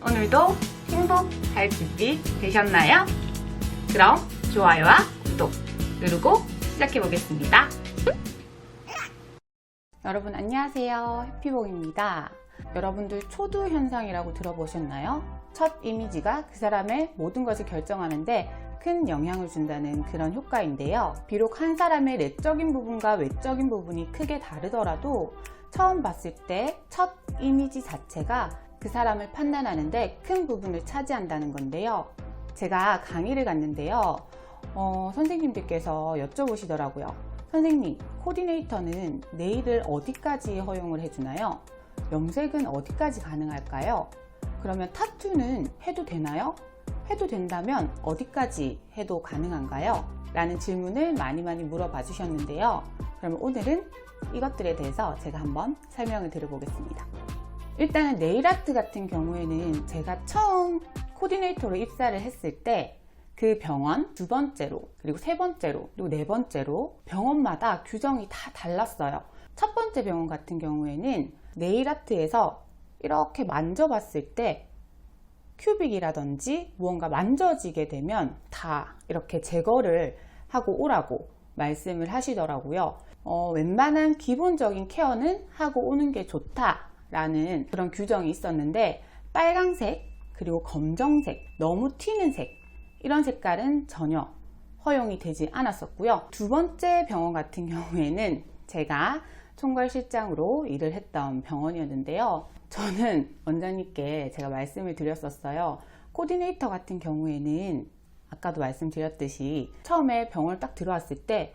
오늘도 행복할 준비 되셨나요? 그럼 좋아요와 구독 누르고 시작해 보겠습니다. 여러분 안녕하세요. 해피봉입니다. 여러분들 초두 현상이라고 들어보셨나요? 첫 이미지가 그 사람의 모든 것을 결정하는데 큰 영향을 준다는 그런 효과인데요. 비록 한 사람의 내적인 부분과 외적인 부분이 크게 다르더라도 처음 봤을 때 첫 이미지 자체가 그 사람을 판단하는데 큰 부분을 차지한다는 건데요. 제가 강의를 갔는데요. 선생님들께서 여쭤보시더라고요. 선생님, 코디네이터는 네일을 어디까지 허용을 해주나요? 염색은 어디까지 가능할까요? 그러면 타투는 해도 되나요? 해도 된다면 어디까지 해도 가능한가요? 라는 질문을 많이 물어봐 주셨는데요. 그러면 오늘은 이것들에 대해서 제가 한번 설명을 드려보겠습니다. 일단은 네일아트 같은 경우에는 제가 처음 코디네이터로 입사를 했을 때 그 병원 두 번째로 그리고 세 번째로 그리고 네 번째로 병원마다 규정이 다 달랐어요. 첫 번째 병원 같은 경우에는 네일아트에서 이렇게 만져봤을 때 큐빅이라든지 무언가 만져지게 되면 다 이렇게 제거를 하고 오라고 말씀을 하시더라고요. 웬만한 기본적인 케어는 하고 오는 게 좋다라는 그런 규정이 있었는데 빨강색 그리고 검정색, 너무 튀는 색 이런 색깔은 전혀 허용이 되지 않았었고요. 두 번째 병원 같은 경우에는 제가 총괄실장으로 일을 했던 병원이었는데요. 저는 원장님께 제가 말씀을 드렸었어요. 코디네이터 같은 경우에는 아까도 말씀드렸듯이 처음에 병원을 딱 들어왔을 때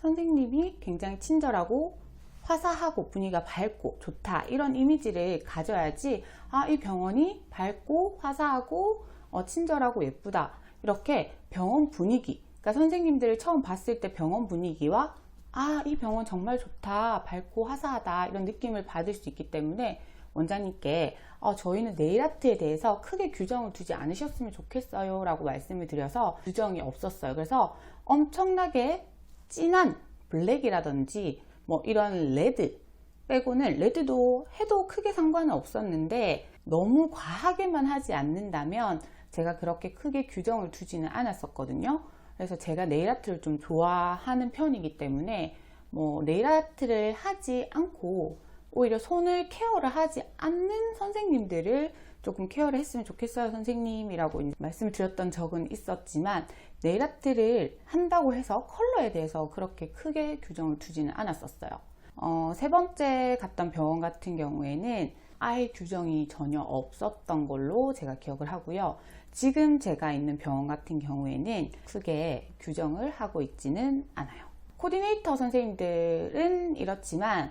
선생님이 굉장히 친절하고 화사하고 분위기가 밝고 좋다 이런 이미지를 가져야지 이 병원이 밝고 화사하고 친절하고 예쁘다 이렇게 병원 분위기 그러니까 선생님들을 처음 봤을 때 병원 분위기와 이 병원 정말 좋다 밝고 화사하다 이런 느낌을 받을 수 있기 때문에 원장님께 저희는 네일아트에 대해서 크게 규정을 두지 않으셨으면 좋겠어요 라고 말씀을 드려서 규정이 없었어요. 그래서 엄청나게 진한 블랙이라든지 뭐 이런 레드 빼고는 레드도 해도 크게 상관은 없었는데 너무 과하게만 하지 않는다면 제가 그렇게 크게 규정을 두지는 않았었거든요. 그래서 제가 네일아트를 좀 좋아하는 편이기 때문에 뭐 네일아트를 하지 않고 오히려 손을 케어를 하지 않는 선생님들을 조금 케어를 했으면 좋겠어요 선생님이라고 말씀을 드렸던 적은 있었지만 네일아트를 한다고 해서 컬러에 대해서 그렇게 크게 규정을 두지는 않았었어요. 세 번째 갔던 병원 같은 경우에는 아예 규정이 전혀 없었던 걸로 제가 기억을 하고요. 지금 제가 있는 병원 같은 경우에는 크게 규정을 하고 있지는 않아요. 코디네이터 선생님들은 이렇지만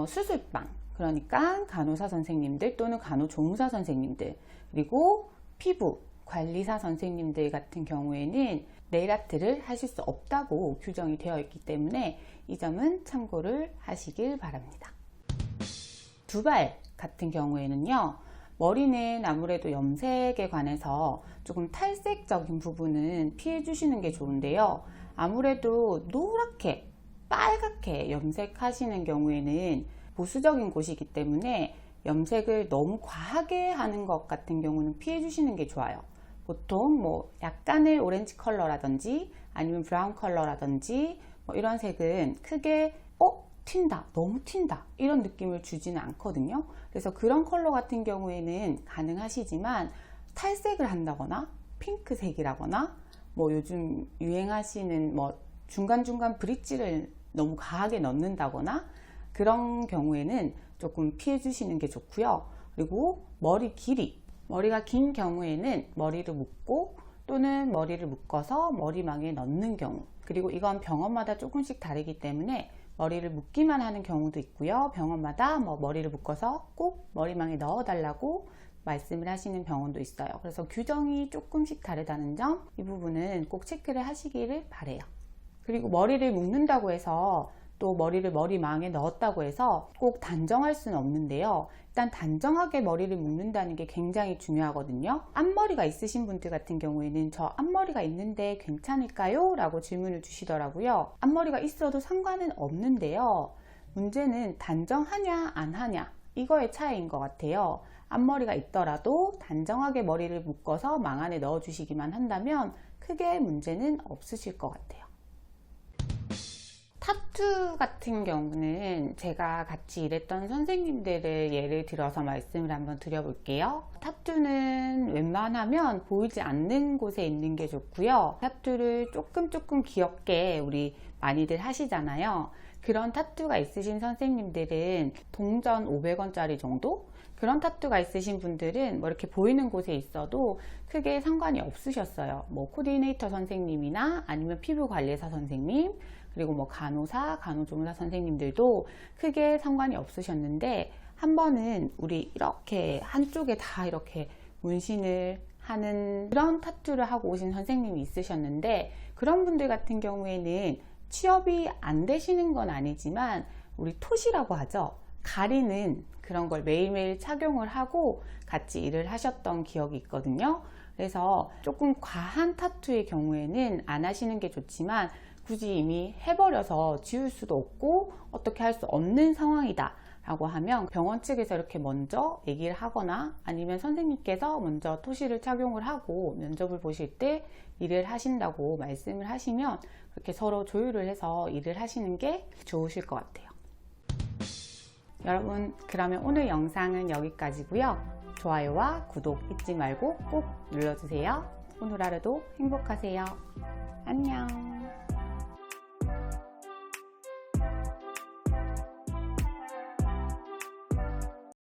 수술방 그러니까 간호사 선생님들 또는 간호조무사 선생님들 그리고 피부 관리사 선생님들 같은 경우에는 네일아트를 하실 수 없다고 규정이 되어 있기 때문에 이 점은 참고를 하시길 바랍니다. 두발 같은 경우에는요. 머리는 아무래도 염색에 관해서 조금 탈색적인 부분은 피해 주시는 게 좋은데요. 아무래도 노랗게 빨갛게 염색하시는 경우에는 보수적인 곳이기 때문에 염색을 너무 과하게 하는 것 같은 경우는 피해 주시는 게 좋아요. 보통 뭐 약간의 오렌지 컬러라든지 아니면 브라운 컬러라든지 뭐 이런 색은 크게 튄다 너무 튄다 이런 느낌을 주지는 않거든요. 그래서 그런 컬러 같은 경우에는 가능하시지만 탈색을 한다거나 핑크색이라거나 뭐 요즘 유행하시는 뭐 중간중간 브릿지를 너무 과하게 넣는다거나 그런 경우에는 조금 피해 주시는 게 좋고요. 그리고 머리 길이 머리가 긴 경우에는 머리를 묶고 또는 머리를 묶어서 머리망에 넣는 경우 그리고 이건 병원마다 조금씩 다르기 때문에 머리를 묶기만 하는 경우도 있고요. 병원마다 뭐 머리를 묶어서 꼭 머리망에 넣어 달라고 말씀을 하시는 병원도 있어요. 그래서 규정이 조금씩 다르다는 점 이 부분은 꼭 체크를 하시기를 바래요. 그리고 머리를 묶는다고 해서 또 머리를 머리망에 넣었다고 해서 꼭 단정할 수는 없는데요. 일단 단정하게 머리를 묶는다는 게 굉장히 중요하거든요. 앞머리가 있으신 분들 같은 경우에는 저 앞머리가 있는데 괜찮을까요? 라고 질문을 주시더라고요. 앞머리가 있어도 상관은 없는데요. 문제는 단정하냐 안 하냐 이거의 차이인 것 같아요. 앞머리가 있더라도 단정하게 머리를 묶어서 망 안에 넣어 주시기만 한다면 크게 문제는 없으실 것 같아요. 타투 같은 경우는 제가 같이 일했던 선생님들을 예를 들어서 말씀을 한번 드려볼게요. 타투는 웬만하면 보이지 않는 곳에 있는 게 좋고요. 타투를 조금 귀엽게 우리 많이들 하시잖아요. 그런 타투가 있으신 선생님들은 동전 500원짜리 정도? 그런 타투가 있으신 분들은 뭐 이렇게 보이는 곳에 있어도 크게 상관이 없으셨어요. 뭐 코디네이터 선생님이나 아니면 피부관리사 선생님, 그리고 뭐 간호사, 간호조무사 선생님들도 크게 상관이 없으셨는데, 한 번은 우리 이렇게 한쪽에 다 이렇게 문신을 하는 그런 타투를 하고 오신 선생님이 있으셨는데, 그런 분들 같은 경우에는 취업이 안 되시는 건 아니지만 우리 톳이라고 하죠. 가리는 그런 걸 매일매일 착용을 하고 같이 일을 하셨던 기억이 있거든요. 그래서 조금 과한 타투의 경우에는 안 하시는 게 좋지만, 굳이 이미 해버려서 지울 수도 없고 어떻게 할 수 없는 상황이다 라고 하면 병원 측에서 이렇게 먼저 얘기를 하거나 아니면 선생님께서 먼저 토시를 착용을 하고 면접을 보실 때 일을 하신다고 말씀을 하시면 그렇게 서로 조율을 해서 일을 하시는 게 좋으실 것 같아요. 여러분, 그러면 오늘 영상은 여기까지고요. 좋아요와 구독 잊지 말고 꼭 눌러주세요. 오늘 하루도 행복하세요. 안녕.